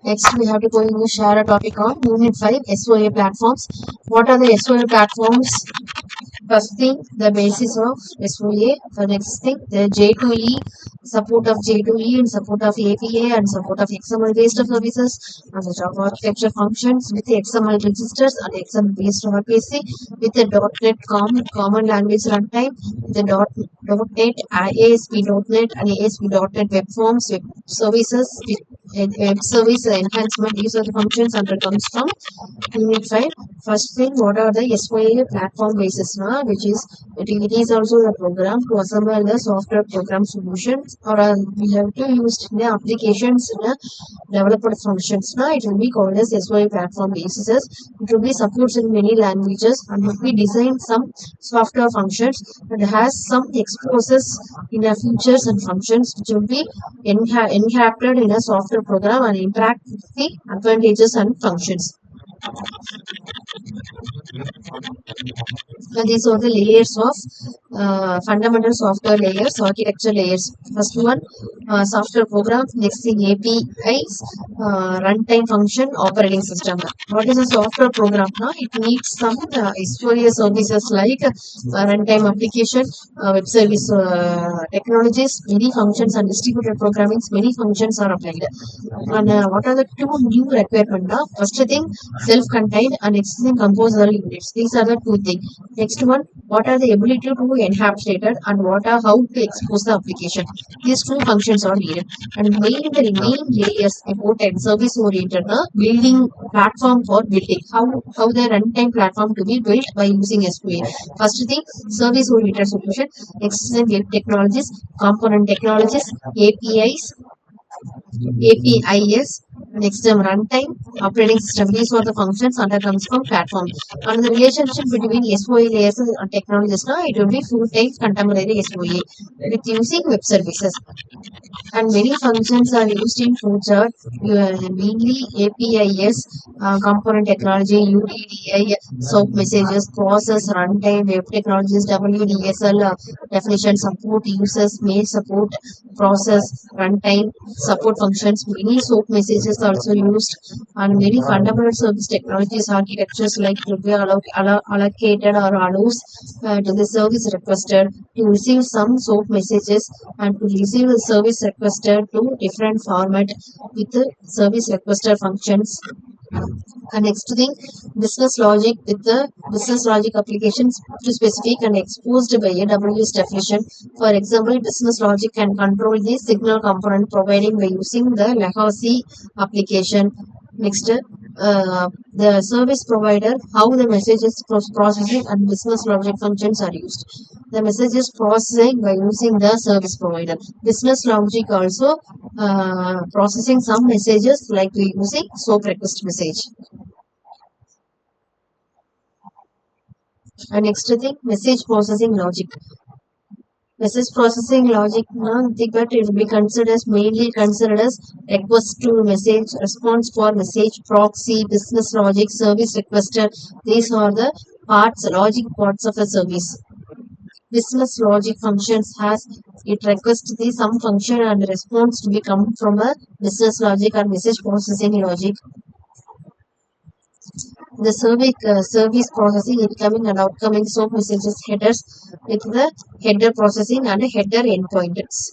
Next, we have to go and share a topic on Unit 5 SOA platforms. What are the SOA platforms? First thing, the basis of SOA. The next thing, the J2E, support of J2E and support of APA and support of XML based services and the Java architecture functions with the XML registers and XML based RPC with the .NET common language runtime, with the .NET, ASP.NET and ASP.NET web forms, web services, web service enhancement. These are the functions under comes from Unit 5. First thing, what are the SOA platform basis now, which is it is also the program to assemble the software program solutions, or we have to use the applications in a developer functions. Now it will be called as SOA platform basis. It will be supports in many languages and will be designed some software functions and has some exposes in the features and functions which will be inherited in a software program and interact with the advantages and functions. And these are the layers of fundamental software layers, architecture layers. First one, software program. Next thing, APIs, runtime function, operating system. What is a software program? It needs some SOA services like runtime application, web service technologies, many functions and distributed programming. Many functions are applied. And what are the two new requirements? First thing, self-contained, and next thing, composable units. These are the two things. Next one, what are the ability to enhance data and what are how to expose the application. These two functions are needed. And the main layers about service oriented building platform for building. How the runtime platform to be built by using SQL. First thing, service oriented solution. Next thing, web technologies, component technologies, APIs, APIs, next term runtime, operating system. These are the functions under comes from platform. And the relationship between SOA layers and technologies now it will be full time contemporary SOA with using web services. And many functions are used in future, mainly APIs, component technology, UDDI, SOAP messages, process, runtime, web technologies, WDSL, definition support, users, mail support, process, runtime, support functions. Many SOAP messages are also used, and many fundamental service technologies architectures like to be allocated or allows to the service requested to receive some SOAP messages and to receive the service requested to different format with the service requester functions. And next thing, business logic with the business logic applications to specific and exposed by AWS definition. For example, business logic can control the signal component providing by using the legacy application. Next, the service provider, how the messages processing and business logic functions are used. The messages processing by using the service provider. Business logic also processing some messages like using SOAP request message. And next thing, message processing logic. Message processing logic, but it will be mainly considered as request to message, response for message, proxy, business logic, service requester. These are the logic parts of a service. Business logic functions has it requests the some function and response to be come from a business logic or message processing logic. The service processing incoming and outgoing SOAP messages headers with the header processing and header endpoints.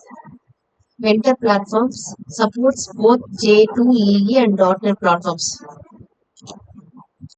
Vendor platforms supports both J2EE and .NET platforms.